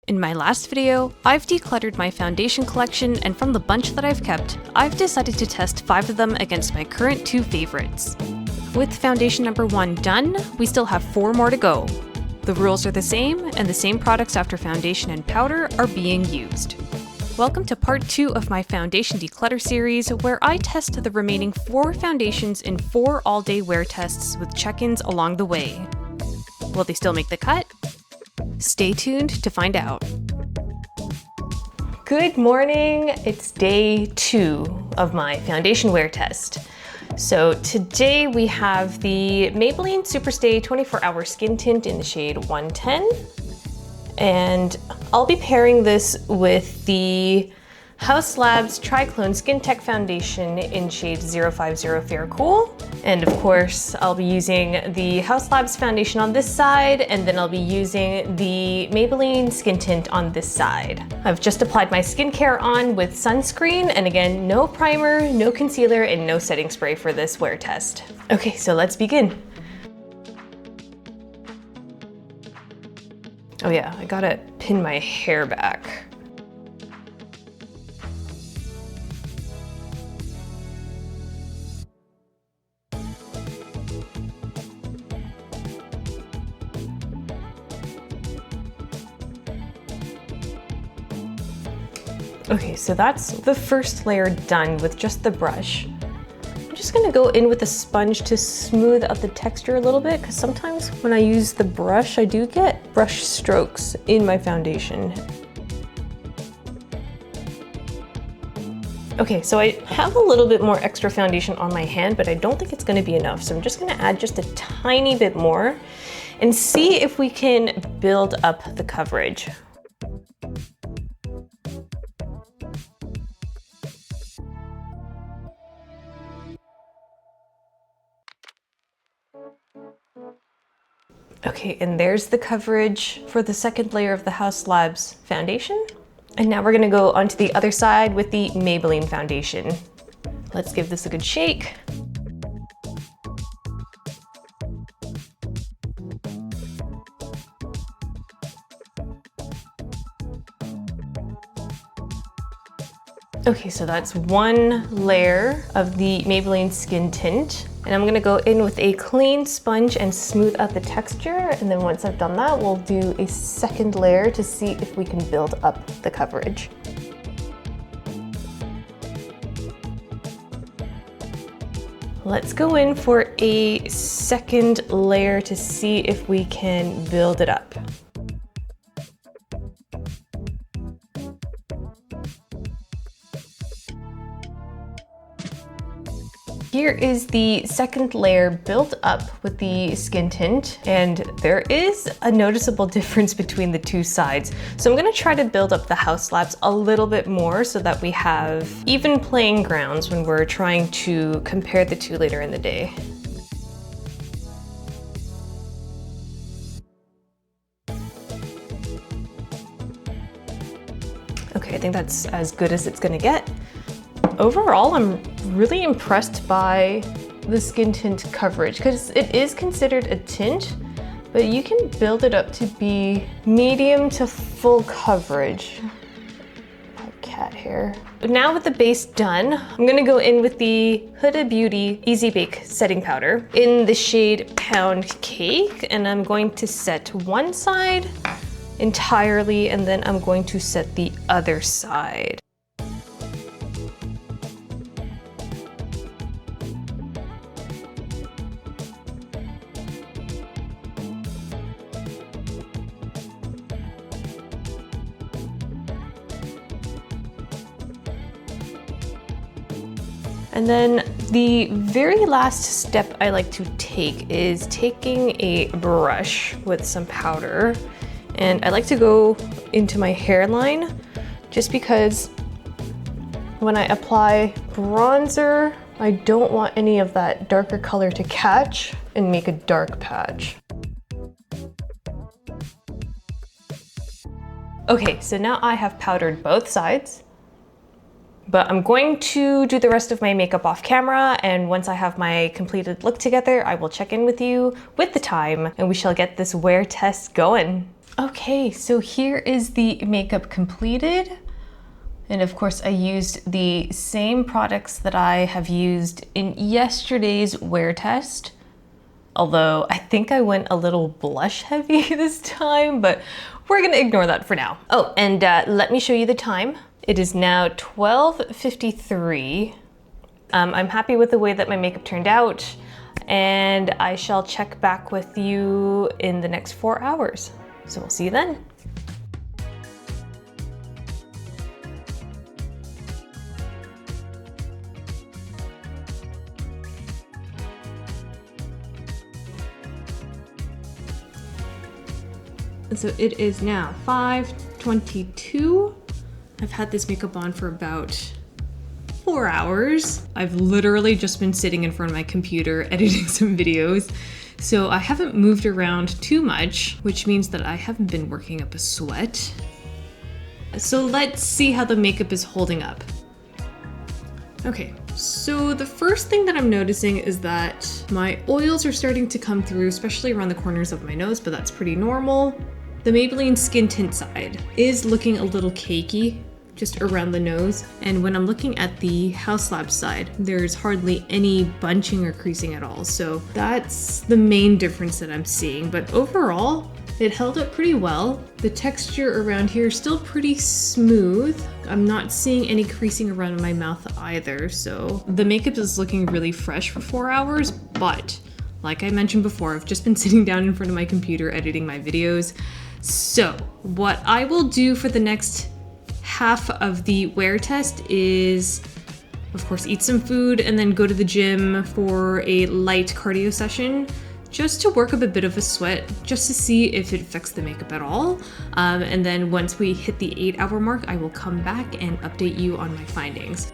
In my last video, I've decluttered my foundation collection, and from the bunch that I've kept, I've decided to test 5 of them against my current 2 favorites. With foundation number 1 done, we still have 4 more to go. The rules are the same, and the same products after foundation and powder are being used. Welcome to part 2 of my foundation declutter series, where I test the remaining 4 foundations in 4 all-day wear tests with check-ins along the way. Will they still make the cut? Stay tuned to find out. Good morning, it's day 2 of my foundation wear test. So today we have the Maybelline Superstay 24-Hour Skin Tint in the shade 110. And I'll be pairing this with the Haus Triclone Skin Tech Foundation in shade 050 Fair Cool. And of course, I'll be using the Haus foundation on this side, and then I'll be using the Maybelline Skin Tint on this side. I've just applied my skincare on with sunscreen, and again, no primer, no concealer, and no setting spray for this wear test. Okay, so let's begin. Oh yeah, I gotta pin my hair back. Okay, so that's the first layer done with just the brush. I'm just gonna go in with a sponge to smooth out the texture a little bit, because sometimes when I use the brush, I do get brush strokes in my foundation. Okay, so I have a little bit more extra foundation on my hand, but I don't think it's gonna be enough. So I'm just gonna add just a tiny bit more and see if we can build up the coverage. Okay, and there's the coverage for the second layer of the Haus foundation. And now we're gonna go onto the other side with the Maybelline foundation. Let's give this a good shake. Okay, so that's one layer of the Maybelline Skin Tint. And I'm gonna go in with a clean sponge and smooth out the texture. And then once I've done that, we'll do a second layer to see if we can build up the coverage. Let's go in for a second layer to see if we can build it up. Here is the second layer built up with the skin tint, and there is a noticeable difference between the two sides. So I'm gonna try to build up the Haus a little bit more so that we have even playing grounds when we're trying to compare the two later in the day. Okay, I think that's as good as it's gonna get. Overall, I'm really impressed by the skin tint coverage, because it is considered a tint, but you can build it up to be medium to full coverage. Cat hair. But now with the base done, I'm gonna go in with the Huda Beauty Easy Bake Setting Powder in the shade Pound Cake, and I'm going to set one side entirely, and then I'm going to set the other side. And then the very last step I like to take is taking a brush with some powder, and I like to go into my hairline just because when I apply bronzer, I don't want any of that darker color to catch and make a dark patch. Okay, so now I have powdered both sides. But I'm going to do the rest of my makeup off camera, and once I have my completed look together, I will check in with you with the time and we shall get this wear test going. Okay, so here is the makeup completed. And of course I used the same products that I have used in yesterday's wear test. Although I think I went a little blush heavy this time, but we're gonna ignore that for now. Oh, and let me show you the time. It is now 12:53. I'm happy with the way that my makeup turned out, and I shall check back with you in the next 4 hours. So we'll see you then. So it is now 5:22. I've had this makeup on for about 4 hours. I've literally just been sitting in front of my computer editing some videos. So I haven't moved around too much, which means that I haven't been working up a sweat. So let's see how the makeup is holding up. Okay, so the first thing that I'm noticing is that my oils are starting to come through, especially around the corners of my nose, but that's pretty normal. The Maybelline Skin Tint side is looking a little cakey, just around the nose. And when I'm looking at the Haus side, there's hardly any bunching or creasing at all. So that's the main difference that I'm seeing. But overall, it held up pretty well. The texture around here is still pretty smooth. I'm not seeing any creasing around my mouth either. So the makeup is looking really fresh for 4 hours, but like I mentioned before, I've just been sitting down in front of my computer editing my videos. So what I will do for the next half of the wear test is, of course, eat some food and then go to the gym for a light cardio session, just to work up a bit of a sweat, just to see if it affects the makeup at all. And then once we hit the 8-hour mark, I will come back and update you on my findings.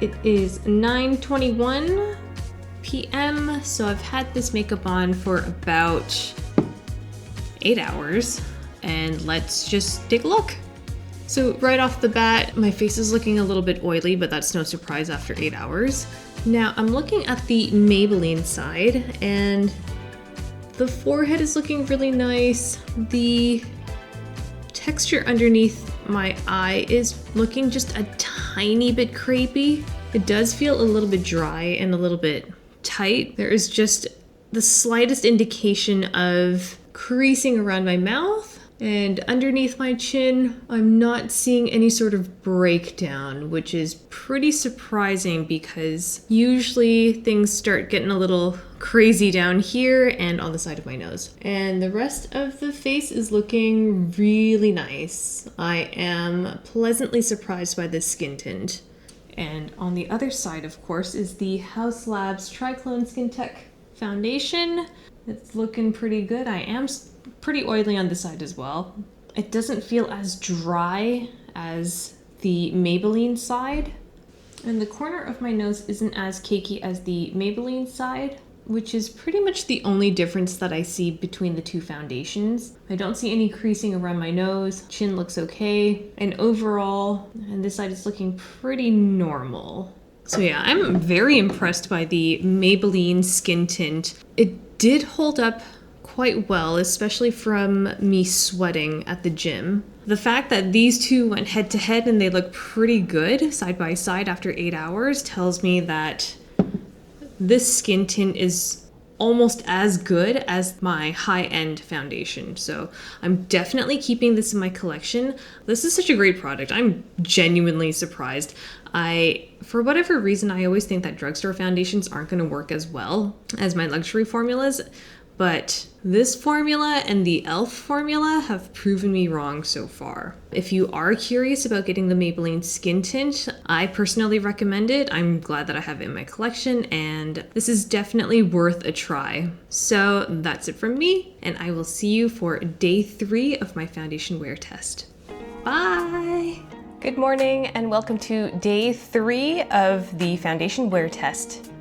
It is 9:21 p.m. So I've had this makeup on for about 8 hours, and let's just take a look. So right off the bat, my face is looking a little bit oily, but that's no surprise after 8 hours. Now I'm looking at the Maybelline side, and the forehead is looking really nice. The texture underneath my eye is looking just a tiny bit crepey. It does feel a little bit dry and a little bit tight. There is just the slightest indication of creasing around my mouth, and underneath my chin, I'm not seeing any sort of breakdown, which is pretty surprising because usually things start getting a little crazy down here and on the side of my nose. And the rest of the face is looking really nice. I am pleasantly surprised by this skin tint. And on the other side, of course, is the Haus Labs Triclone Skin Tech foundation. It's looking pretty good. I am pretty oily on this side as well. It doesn't feel as dry as the Maybelline side. And the corner of my nose isn't as cakey as the Maybelline side, which is pretty much the only difference that I see between the two foundations. I don't see any creasing around my nose. Chin looks okay. And overall, and this side is looking pretty normal. So yeah, I'm very impressed by the Maybelline skin tint. It did hold up quite well, especially from me sweating at the gym. The fact that these two went head to head and they look pretty good side by side after 8 hours tells me that this skin tint is almost as good as my high-end foundation. So I'm definitely keeping this in my collection. This is such a great product. I'm genuinely surprised. For whatever reason, I always think that drugstore foundations aren't going to work as well as my luxury formulas, but this formula and the e.l.f. formula have proven me wrong so far. If you are curious about getting the Maybelline skin tint, I personally recommend it. I'm glad that I have it in my collection, and this is definitely worth a try. So that's it from me, and I will see you for day 3 of my foundation wear test. Bye! Good morning and welcome to day 3 of the foundation wear test.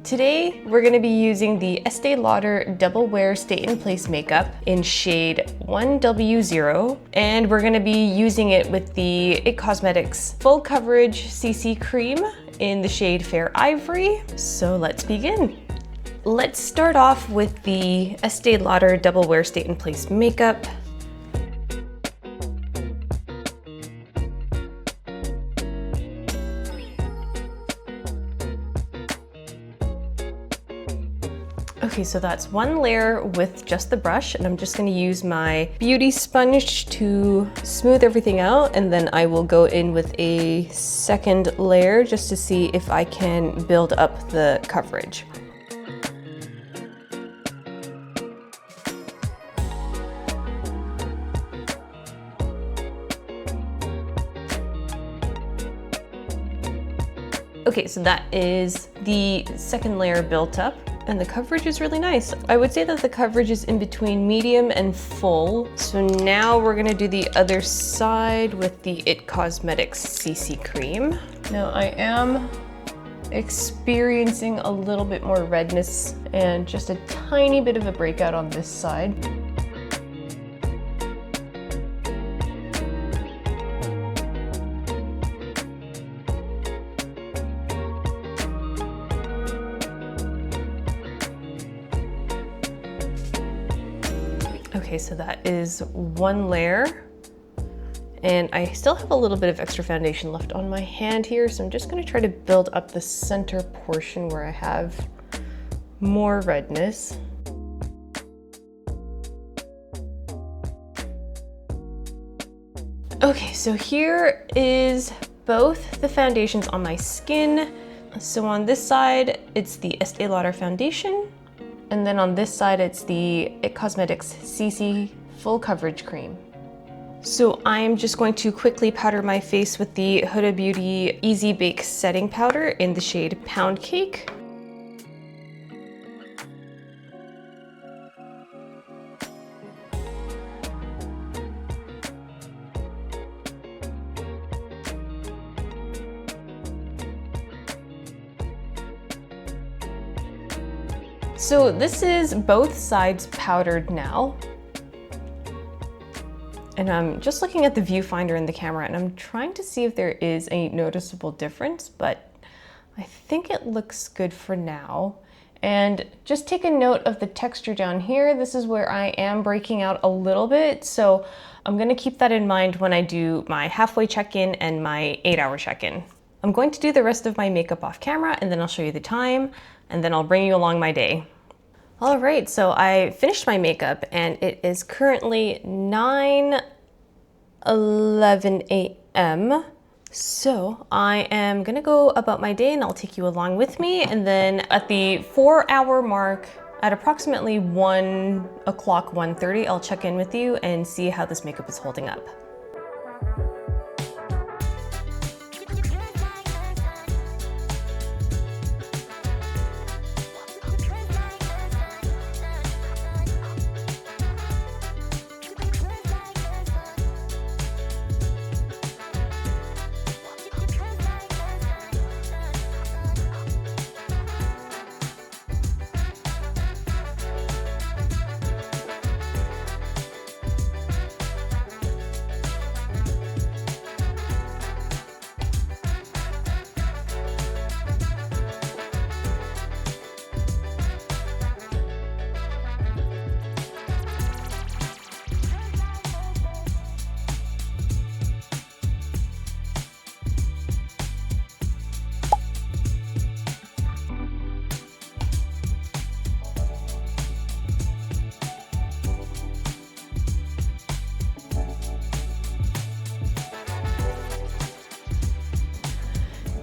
Today, we're gonna be using the Estee Lauder Double Wear Stay in Place makeup in shade 1W0, and we're gonna be using it with the It Cosmetics Full Coverage CC Cream in the shade Fair Ivory. So let's begin. Let's start off with the Estee Lauder Double Wear Stay in Place makeup. Okay, so that's one layer with just the brush, and I'm just gonna use my beauty sponge to smooth everything out, and then I will go in with a second layer just to see if I can build up the coverage. Okay, so that is the second layer built up. And the coverage is really nice. I would say that the coverage is in between medium and full. So now we're gonna do the other side with the It Cosmetics CC Cream. Now I am experiencing a little bit more redness and just a tiny bit of a breakout on this side. Okay, so that is one layer, and I still have a little bit of extra foundation left on my hand here, so I'm just gonna try to build up the center portion where I have more redness. Okay, so here is both the foundations on my skin. So on this side, it's the Estee Lauder foundation, and then on this side, it's the It Cosmetics CC Full Coverage Cream. So I'm just going to quickly powder my face with the Huda Beauty Easy Bake Setting Powder in the shade Pound Cake. So this is both sides powdered now. And I'm just looking at the viewfinder in the camera, and I'm trying to see if there is a noticeable difference, but I think it looks good for now. And just take a note of the texture down here. This is where I am breaking out a little bit, so I'm gonna keep that in mind when I do my halfway check-in and my 8-hour check-in. I'm going to do the rest of my makeup off camera, and then I'll show you the time, and then I'll bring you along my day. All right, so I finished my makeup, and it is currently 9:11 a.m. So I am gonna go about my day, and I'll take you along with me. And then at the 4-hour mark, at approximately 1 o'clock, 1:30, I'll check in with you and see how this makeup is holding up.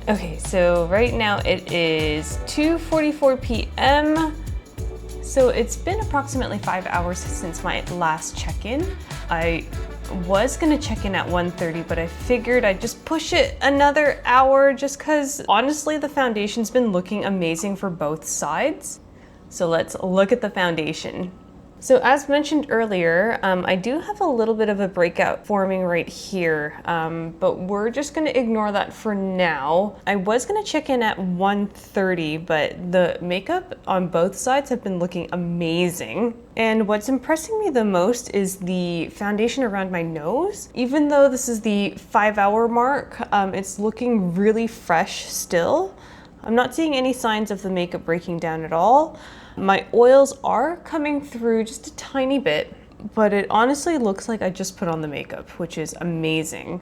Okay, so right now it is 2:44 p.m. So it's been approximately 5 hours since my last check-in. I was gonna check in at 1:30, but I figured I'd just push it another hour just cause honestly the foundation's been looking amazing for both sides. So let's look at the foundation. So as mentioned earlier, I do have a little bit of a breakout forming right here, but we're just gonna ignore that for now. I was gonna check in at 1:30, but the makeup on both sides have been looking amazing. And what's impressing me the most is the foundation around my nose. Even though this is the 5-hour mark, it's looking really fresh still. I'm not seeing any signs of the makeup breaking down at all. My oils are coming through just a tiny bit, but it honestly looks like I just put on the makeup, which is amazing.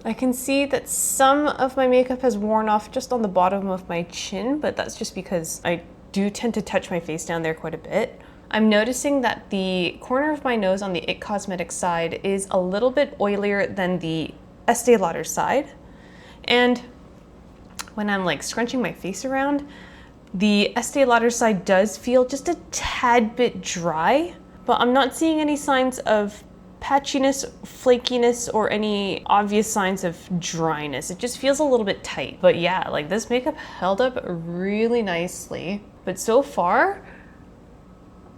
I can see that some of my makeup has worn off just on the bottom of my chin, but that's just because I do tend to touch my face down there quite a bit. I'm noticing that the corner of my nose on the IT Cosmetics side is a little bit oilier than the Estee Lauder side. And when I'm like scrunching my face around, the Estee Lauder side does feel just a tad bit dry, but I'm not seeing any signs of patchiness, flakiness, or any obvious signs of dryness. It just feels a little bit tight. But yeah, like this makeup held up really nicely. But so far,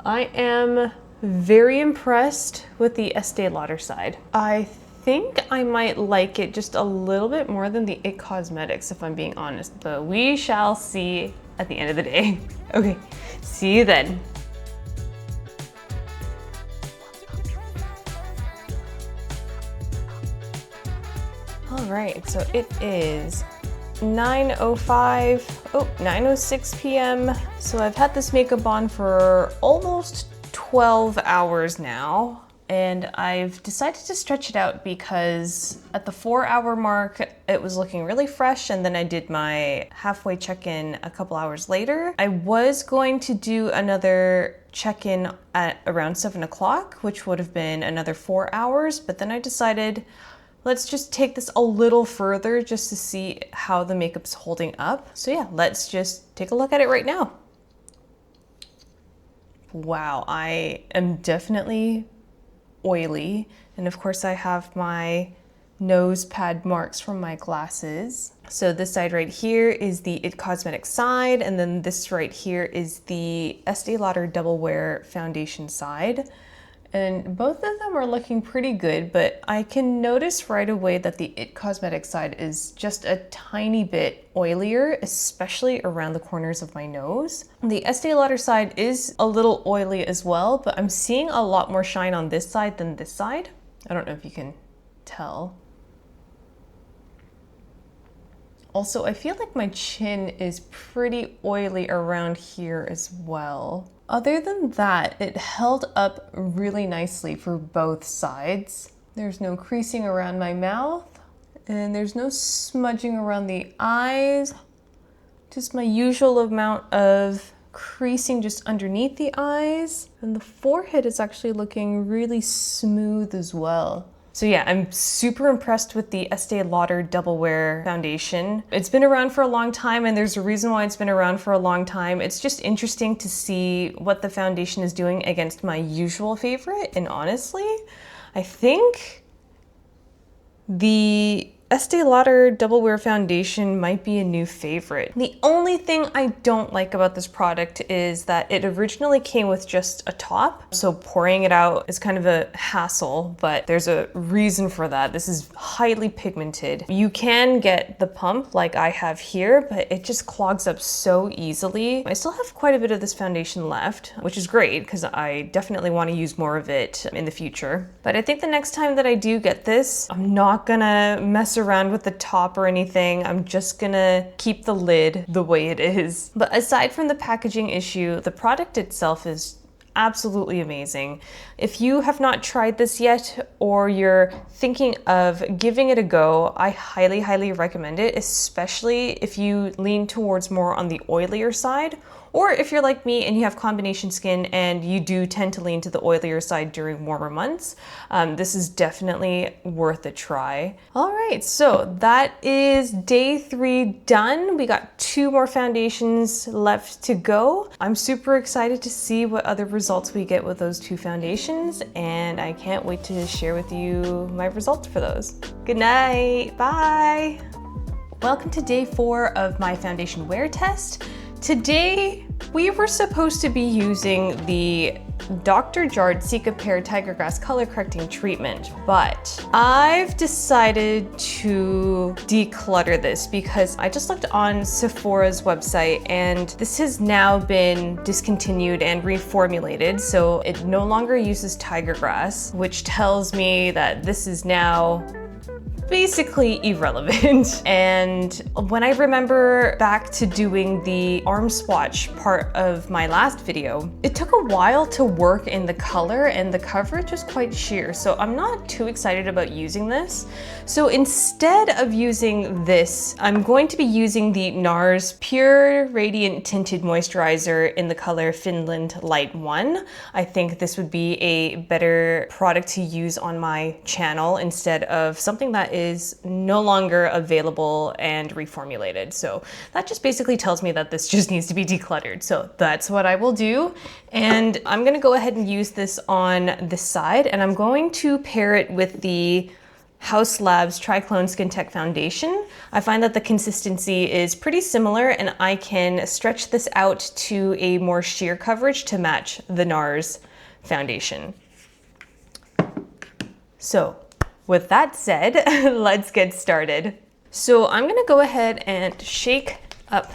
I am very impressed with the Estee Lauder side. I think I might like it just a little bit more than the IT Cosmetics, if I'm being honest, but we shall see at the end of the day. Okay, see you then. All right, so it is 9:06 p.m. So I've had this makeup on for almost 12 hours now. And I've decided to stretch it out because at the 4-hour mark, it was looking really fresh, and then I did my halfway check-in a couple hours later. I was going to do another check-in at around 7 o'clock, which would have been another 4 hours, but then I decided, let's just take this a little further just to see how the makeup's holding up. So yeah, let's just take a look at it right now. Wow, I am definitely oily, and of course I have my nose pad marks from my glasses. So this side right here is the IT Cosmetics side, and then this right here is the Estee Lauder Double Wear Foundation side. And both of them are looking pretty good, but I can notice right away that the IT Cosmetics side is just a tiny bit oilier, especially around the corners of my nose. The Estee Lauder side is a little oily as well, but I'm seeing a lot more shine on this side than this side. I don't know if you can tell. Also, I feel like my chin is pretty oily around here as well. Other than that, it held up really nicely for both sides. There's no creasing around my mouth, and there's no smudging around the eyes. Just my usual amount of creasing just underneath the eyes. And the forehead is actually looking really smooth as well. So yeah, I'm super impressed with the Estee Lauder Double Wear Foundation. It's been around for a long time, and there's a reason why it's been around for a long time. It's just interesting to see what the foundation is doing against my usual favorite, and honestly, I think the Estee Lauder Double Wear Foundation might be a new favorite. The only thing I don't like about this product is that it originally came with just a top, so pouring it out is kind of a hassle, but there's a reason for that. This is highly pigmented. You can get the pump like I have here, but it just clogs up so easily. I still have quite a bit of this foundation left, which is great because I definitely want to use more of it in the future. But I think the next time that I do get this, I'm not gonna mess around with the top or anything. I'm just gonna keep the lid the way it is. But aside from the packaging issue, the product itself is absolutely amazing. If you have not tried this yet, or you're thinking of giving it a go, I highly, highly recommend it, especially if you lean towards more on the oilier side, or if you're like me and you have combination skin and you do tend to lean to the oilier side during warmer months. This is definitely worth a try. All right, so that is day 3 done. We got 2 more foundations left to go. I'm super excited to see what other results we get with those 2 foundations, and I can't wait to share with you my results for those. Good night, bye. Welcome to day 4 of my foundation wear test. Today, we were supposed to be using the Dr. Jart Cicapair Tiger Grass Color Correcting Treatment, but I've decided to declutter this because I just looked on Sephora's website and this has now been discontinued and reformulated, so it no longer uses tiger grass, which tells me that this is now basically irrelevant. And when I remember back to doing the arm swatch part of my last video, it took a while to work in the color and the coverage was quite sheer. So I'm not too excited about using this. So instead of using this, I'm going to be using the NARS Pure Radiant Tinted Moisturizer in the color Finland Light 1. I think this would be a better product to use on my channel instead of something that is no longer available and reformulated. So that just basically tells me that this just needs to be decluttered. So that's what I will do. And I'm gonna go ahead and use this on this side, and I'm going to pair it with the Haus Labs Triclone Skin Tech Foundation. I find that the consistency is pretty similar and I can stretch this out to a more sheer coverage to match the NARS foundation. So with that said, let's get started. So I'm gonna go ahead and shake up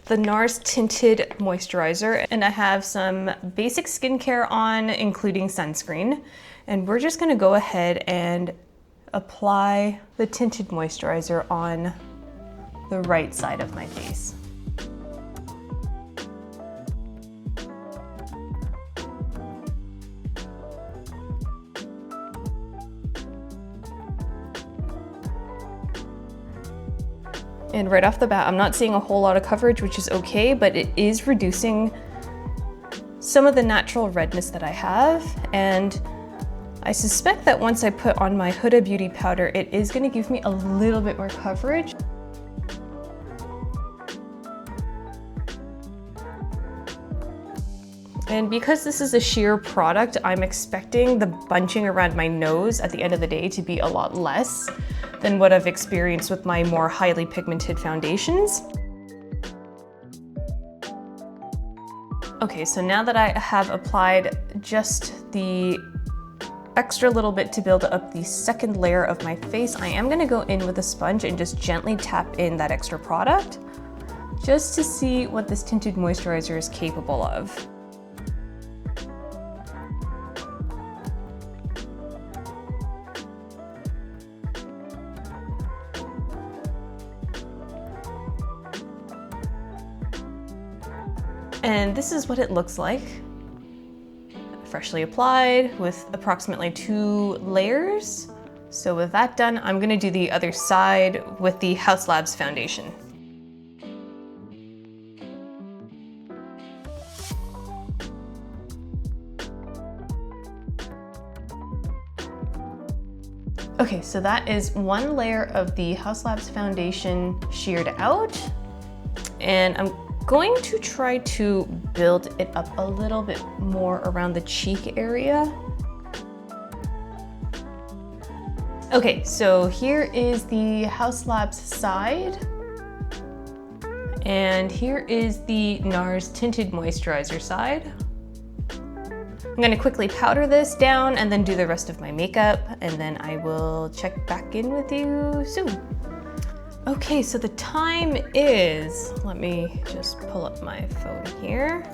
the NARS Tinted Moisturizer, and I have some basic skincare on, including sunscreen. And we're just gonna go ahead and apply the tinted moisturizer on the right side of my face. And right off the bat, I'm not seeing a whole lot of coverage, which is okay, but it is reducing some of the natural redness that I have. And I suspect that once I put on my Huda Beauty powder, it is gonna give me a little bit more coverage. And because this is a sheer product, I'm expecting the bunching around my nose at the end of the day to be a lot less than what I've experienced with my more highly pigmented foundations. Okay, so now that I have applied just the extra little bit to build up the second layer of my face, I am gonna go in with a sponge and just gently tap in that extra product just to see what this tinted moisturizer is capable of. And this is what it looks like, freshly applied with approximately 2 layers. So with that done, I'm gonna do the other side with the Haus Labs foundation. Okay, so that is 1 layer of the Haus Labs foundation sheared out, and I'm going to try to build it up a little bit more around the cheek area. Okay, so here is the Haus Labs side, and here is the NARS Tinted Moisturizer side. I'm gonna quickly powder this down and then do the rest of my makeup, and then I will check back in with you soon. Okay, so the time is, let me just pull up my phone here.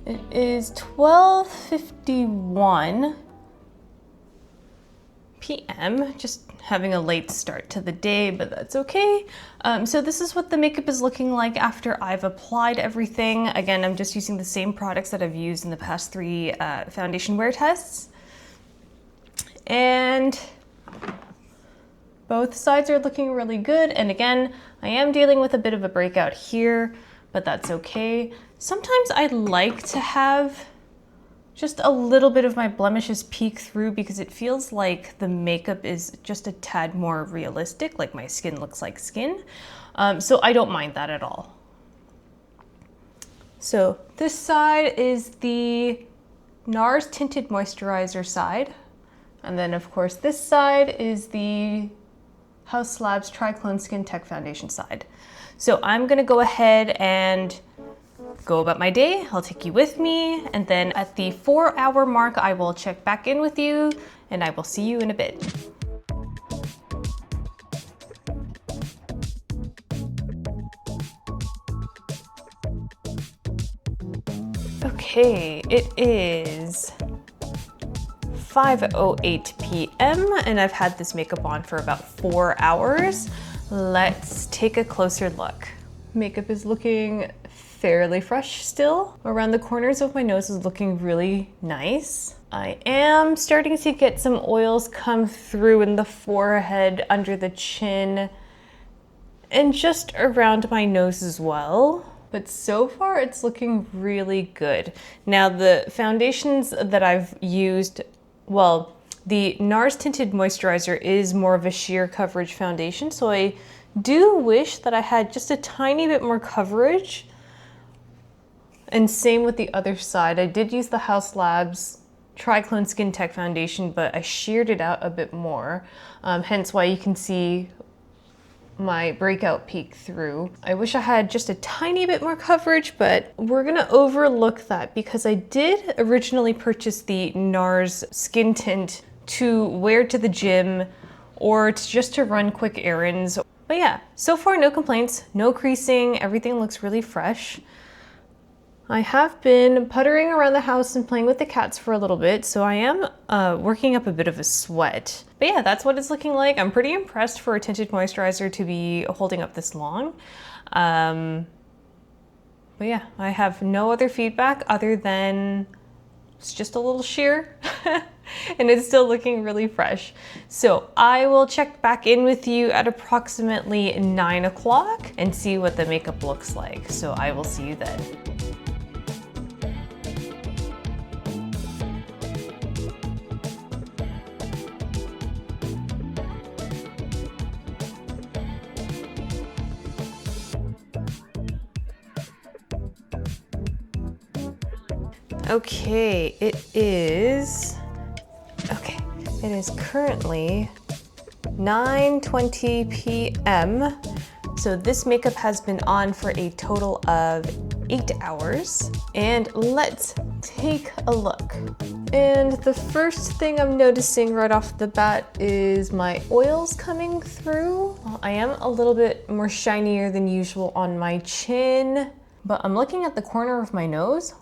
It is 12:51 p.m. Just having a late start to the day, but that's okay. So this is what the makeup is looking like after I've applied everything. Again, I'm just using the same products that I've used in the past 3 foundation wear tests. And both sides are looking really good. And again, I am dealing with a bit of a breakout here, but that's okay. Sometimes I like to have just a little bit of my blemishes peek through because it feels like the makeup is just a tad more realistic, like my skin looks like skin. So I don't mind that at all. So this side is the NARS Tinted Moisturizer side. And then of course this side is the Haus Labs Triclone Skin Tech Foundation side. So I'm gonna go ahead and go about my day. I'll take you with me, and then at the 4-hour mark, I will check back in with you, and I will see you in a bit. Okay, it is 5:08 p.m. and I've had this makeup on for about 4 hours. Let's take a closer look. Makeup is looking fairly fresh still. Around the corners of my nose is looking really nice. I am starting to get some oils come through in the forehead, under the chin, and just around my nose as well. But so far it's looking really good. Now the foundations that I've used, well, the NARS Tinted Moisturizer is more of a sheer coverage foundation, so I do wish that I had just a tiny bit more coverage. And same with the other side. I did use the Haus Labs Triclone Skin Tech foundation, but I sheared it out a bit more, hence why you can see my breakout peek through. I wish I had just a tiny bit more coverage, but we're gonna overlook that because I did originally purchase the NARS skin tint to wear to the gym or just to run quick errands. But yeah, so far no complaints, no creasing, everything looks really fresh. I have been puttering around the house and playing with the cats for a little bit, so I am working up a bit of a sweat. But yeah, that's what it's looking like. I'm pretty impressed for a tinted moisturizer to be holding up this long. But yeah, I have no other feedback other than it's just a little sheer and it's still looking really fresh. So I will check back in with you at approximately 9 o'clock and see what the makeup looks like. So I will see you then. Okay, it is currently 9:20 p.m. So this makeup has been on for a total of 8 hours. And let's take a look. And the first thing I'm noticing right off the bat is my oils coming through. I am a little bit more shinier than usual on my chin, but I'm looking at the corner of my nose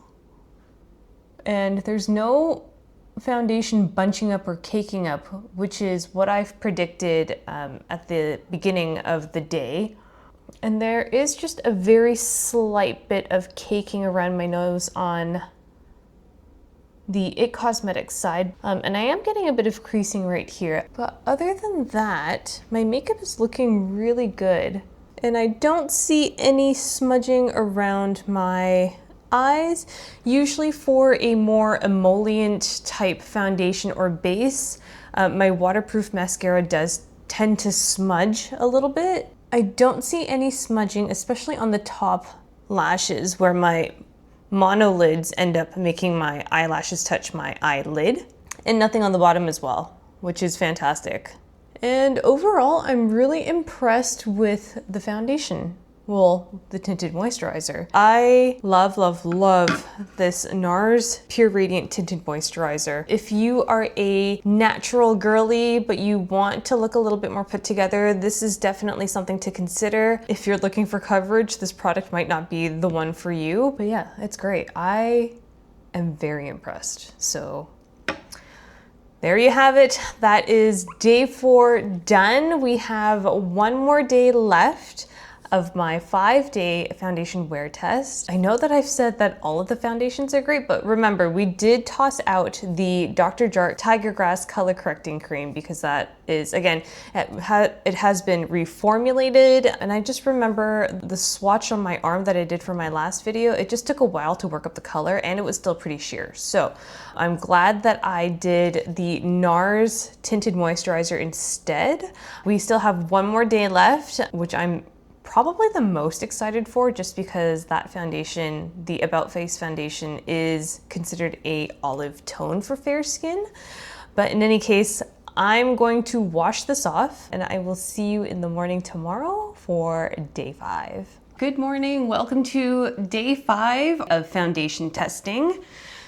and there's no foundation bunching up or caking up, which is what I've predicted at the beginning of the day. And there is just a very slight bit of caking around my nose on the IT Cosmetics side. And I am getting a bit of creasing right here. But other than that, my makeup is looking really good. And I don't see any smudging around my eyes. Usually for a more emollient type foundation or base, my waterproof mascara does tend to smudge a little bit. I don't see any smudging, especially on the top lashes where my monolids end up making my eyelashes touch my eyelid, and nothing on the bottom as well, which is fantastic. And overall, I'm really impressed with the foundation. Well, the tinted moisturizer. I love, love, love this NARS Pure Radiant Tinted Moisturizer. If you are a natural girly, but you want to look a little bit more put together, this is definitely something to consider. If you're looking for coverage, this product might not be the one for you, but yeah, it's great. I am very impressed. So there you have it. That is day 4 done. We have one more day left of my 5-day foundation wear test. I know that I've said that all of the foundations are great, but remember, we did toss out the Dr. Jart Tiger Grass Color Correcting Cream because that is, again, it has been reformulated. And I just remember the swatch on my arm that I did for my last video, it just took a while to work up the color and it was still pretty sheer. So I'm glad that I did the NARS Tinted Moisturizer instead. We still have one more day left, which I'm probably the most excited for, just because that foundation, the About Face foundation, is considered a olive tone for fair skin. But in any case, I'm going to wash this off and I will see you in the morning tomorrow for day 5. Good morning, welcome to day 5 of foundation testing.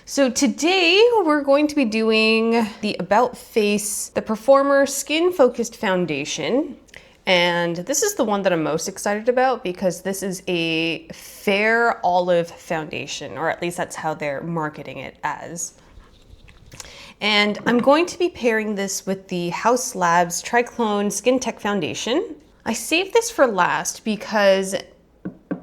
So today we're going to be doing the About Face, the Performer Skin Focused Foundation. And this is the one that I'm most excited about because this is a fair olive foundation, or at least that's how they're marketing it as. And I'm going to be pairing this with the Haus Labs Triclone Skin Tech Foundation. I saved this for last because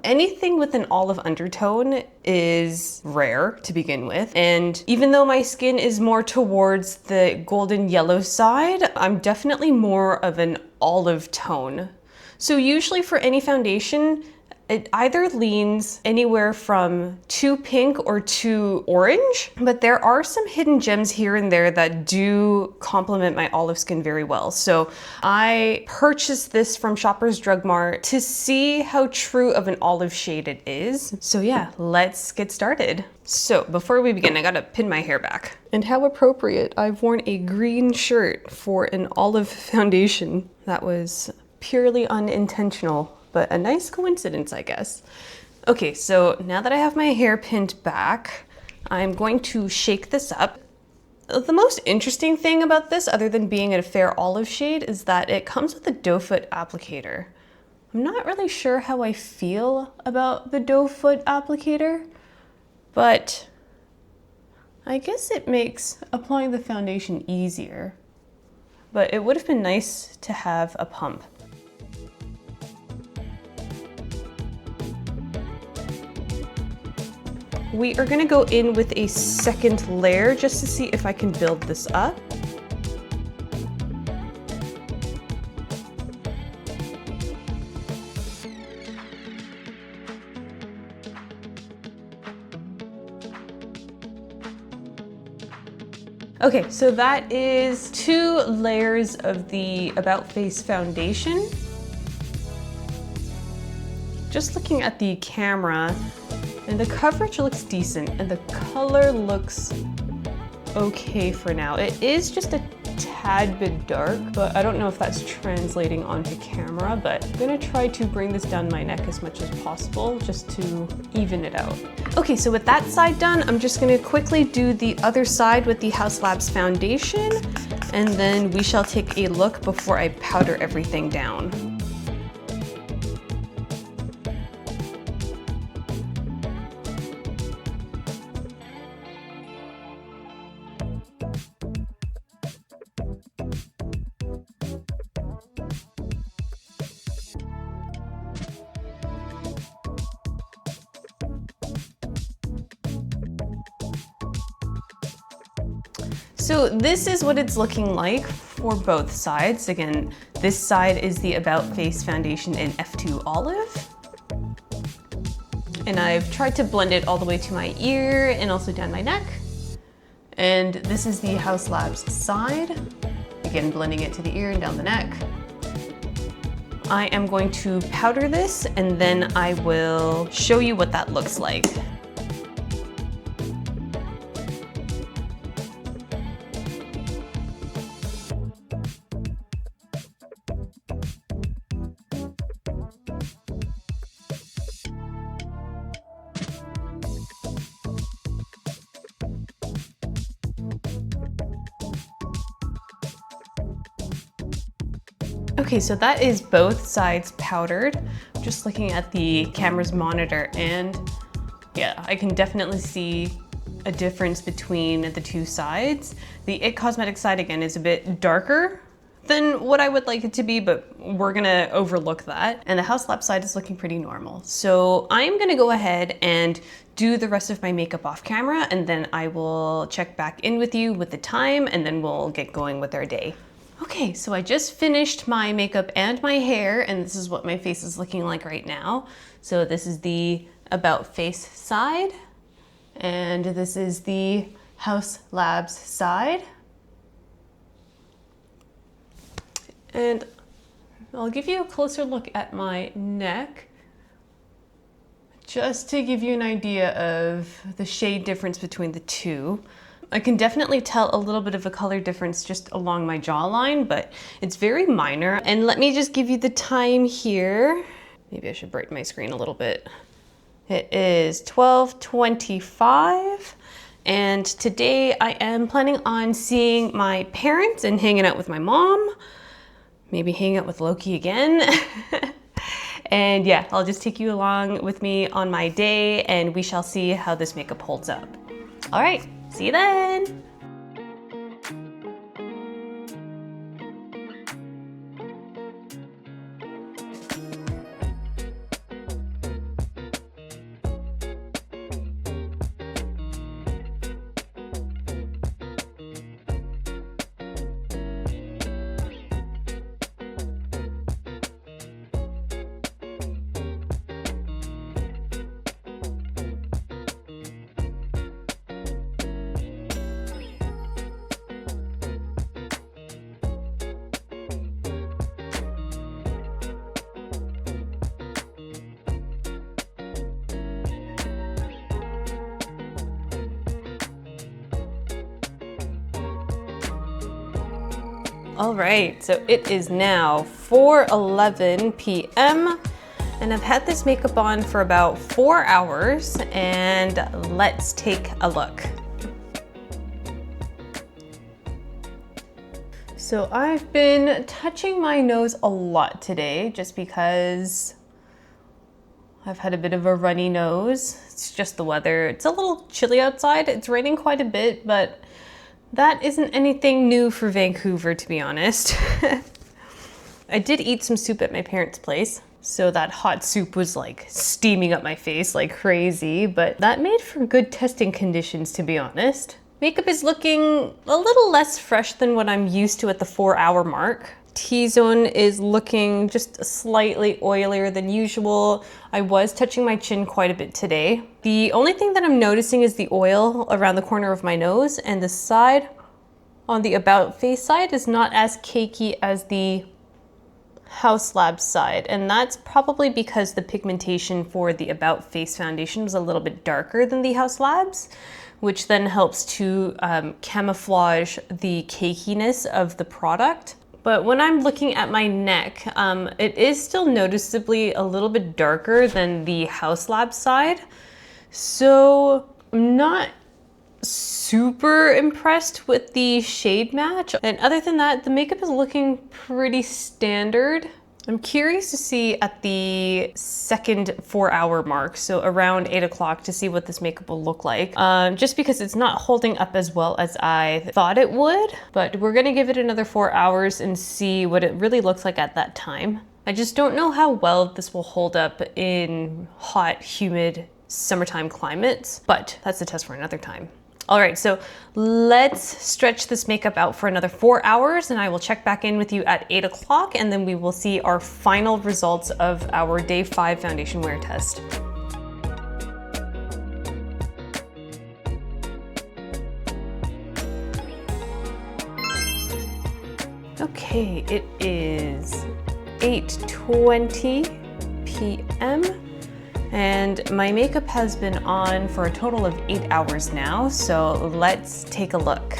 anything with an olive undertone is rare to begin with. And even though my skin is more towards the golden yellow side, I'm definitely more of an olive tone. So usually for any foundation, it either leans anywhere from too pink or too orange, but there are some hidden gems here and there that do complement my olive skin very well. So I purchased this from Shoppers Drug Mart to see how true of an olive shade it is. So yeah, let's get started. So before we begin, I gotta pin my hair back. And how appropriate, I've worn a green shirt for an olive foundation. That was purely unintentional, but a nice coincidence, I guess. Okay, so now that I have my hair pinned back, I'm going to shake this up. The most interesting thing about this, other than being a fair olive shade, is that it comes with a doe foot applicator. I'm not really sure how I feel about the doe foot applicator, but I guess it makes applying the foundation easier. But it would have been nice to have a pump. We are gonna go in with a second layer just to see if I can build this up. Okay, so that is 2 layers of the About Face foundation. Just looking at the camera, and the coverage looks decent, and the color looks okay for now. It is just a tad bit dark, but I don't know if that's translating onto camera, but I'm gonna try to bring this down my neck as much as possible just to even it out. Okay, so with that side done, I'm just gonna quickly do the other side with the Haus Labs foundation, and then we shall take a look before I powder everything down. So this is what it's looking like for both sides. Again, this side is the About Face foundation in F2 Olive. And I've tried to blend it all the way to my ear and also down my neck. And this is the Haus Labs side. Again, blending it to the ear and down the neck. I am going to powder this and then I will show you what that looks like. Okay, so that is both sides powdered. I'm just looking at the camera's monitor and yeah, I can definitely see a difference between the 2 sides. The IT Cosmetics side, again, is a bit darker than what I would like it to be, but we're gonna overlook that. And the Haus Labs side is looking pretty normal. So I'm gonna go ahead and do the rest of my makeup off camera, and then I will check back in with you with the time, and then we'll get going with our day. Okay, so I just finished my makeup and my hair, and this is what my face is looking like right now. So this is the About Face side, and this is the Haus Labs side. And I'll give you a closer look at my neck, just to give you an idea of the shade difference between the two. I can definitely tell a little bit of a color difference just along my jawline, but it's very minor. And let me just give you the time here. Maybe I should brighten my screen a little bit. It is 12:25, and today I am planning on seeing my parents and hanging out with my mom. Maybe hang out with Loki again. And yeah, I'll just take you along with me on my day and we shall see how this makeup holds up. All right, see you then. All right, so it is now 4:11 p.m. and I've had this makeup on for about 4 hours, and let's take a look. So I've been touching my nose a lot today just because I've had a bit of a runny nose. It's just the weather. It's a little chilly outside. It's raining quite a bit, but that isn't anything new for Vancouver, to be honest. I did eat some soup at my parents' place, so that hot soup was like steaming up my face like crazy, but that made for good testing conditions, to be honest. Makeup is looking a little less fresh than what I'm used to at the 4-hour mark. T-zone is looking just slightly oilier than usual. I was touching my chin quite a bit today. The only thing that I'm noticing is the oil around the corner of my nose, and the side on the About Face side is not as cakey as the Haus Labs side, and that's probably because the pigmentation for the About Face foundation was a little bit darker than the Haus Labs, which then helps to camouflage the cakiness of the product. But when I'm looking at my neck, it is still noticeably a little bit darker than the Haus Labs side. So I'm not super impressed with the shade match. And other than that, the makeup is looking pretty standard. I'm curious to see at the second 4-hour mark, so around 8 o'clock, to see what this makeup will look like. Just because it's not holding up as well as I thought it would, but we're gonna give it another 4 hours and see what it really looks like at that time. I just don't know how well this will hold up in hot, humid, summertime climates, but that's a test for another time. All right, so let's stretch this makeup out for another 4 hours, and I will check back in with you at 8 o'clock, and then we will see our final results of our day 5 foundation wear test. Okay, it is 8:20 p.m. and my makeup has been on for a total of 8 hours now, so let's take a look.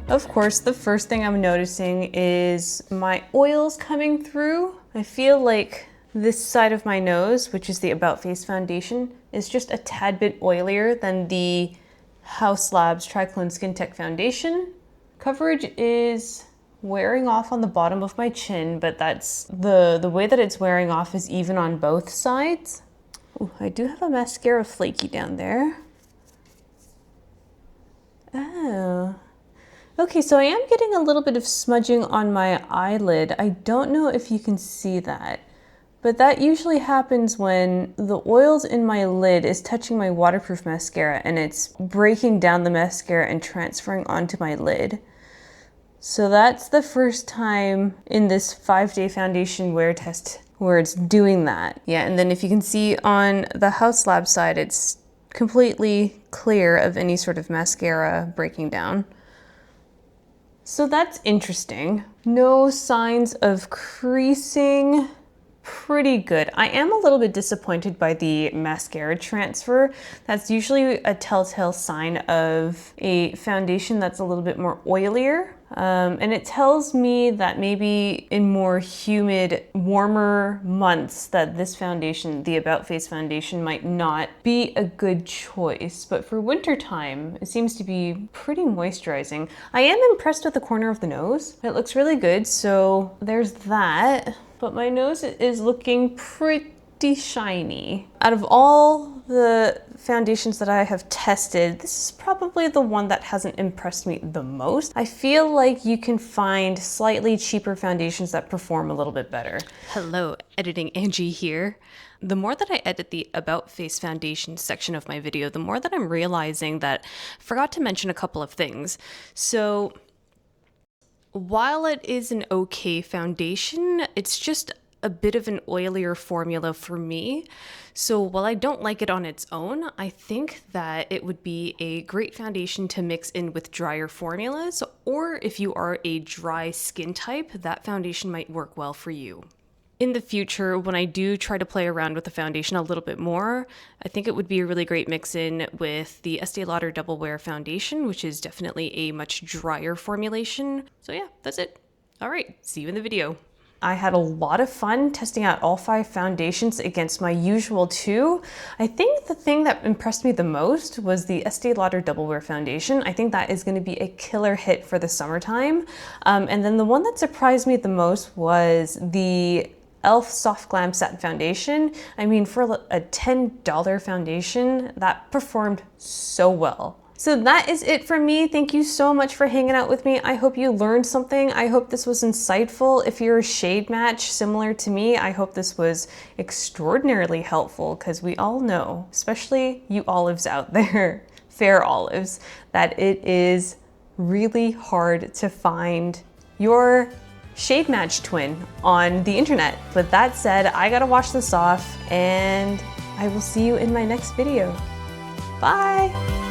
Of course, the first thing I'm noticing is my oils coming through. I feel like this side of my nose, which is the About Face foundation, is just a tad bit oilier than the Haus Labs Triclone Skin Tech foundation. Coverage is wearing off on the bottom of my chin, but that's the way that it's wearing off is even on both sides. Ooh, I do have a mascara flaky down there. Oh. Okay, so I am getting a little bit of smudging on my eyelid. I don't know if you can see that, but that usually happens when the oils in my lid is touching my waterproof mascara and it's breaking down the mascara and transferring onto my lid. So that's the first time in this 5-day foundation wear test where it's doing that. Yeah, and then if you can see on the Haus Lab side, it's completely clear of any sort of mascara breaking down. So that's interesting. No signs of creasing. Pretty good. I am a little bit disappointed by the mascara transfer. That's usually a telltale sign of a foundation that's a little bit more oilier. And it tells me that maybe in more humid, warmer months that this foundation, the About Face foundation, might not be a good choice. But for winter time, it seems to be pretty moisturizing. I am impressed with the corner of the nose. It looks really good, so there's that. But my nose is looking pretty shiny. Out of all the foundations that I have tested, this is probably the one that hasn't impressed me the most. I feel like you can find slightly cheaper foundations that perform a little bit better. Hello, Editing Angie here. The more that I edit the About Face foundation section of my video, the more that I'm realizing that I forgot to mention a couple of things. So while it is an okay foundation, it's just a bit of an oilier formula for me. So while I don't like it on its own, I think that it would be a great foundation to mix in with drier formulas, or if you are a dry skin type, that foundation might work well for you. In the future, when I do try to play around with the foundation a little bit more, I think it would be a really great mix-in with the Estee Lauder Double Wear Foundation, which is definitely a much drier formulation. So yeah, that's it. All right, see you in the video. I had a lot of fun testing out all 5 foundations against my usual 2. I think the thing that impressed me the most was the Estee Lauder Double Wear Foundation. I think that is going to be a killer hit for the summertime. And then the one that surprised me the most was the e.l.f. Soft Glam Satin Foundation. I mean, for a $10 foundation, that performed so well. So that is it for me. Thank you so much for hanging out with me. I hope you learned something. I hope this was insightful. If you're a shade match similar to me, I hope this was extraordinarily helpful, because we all know, especially you olives out there, fair olives, that it is really hard to find your shade match twin on the internet. With that said, I gotta wash this off, and I will see you in my next video. Bye!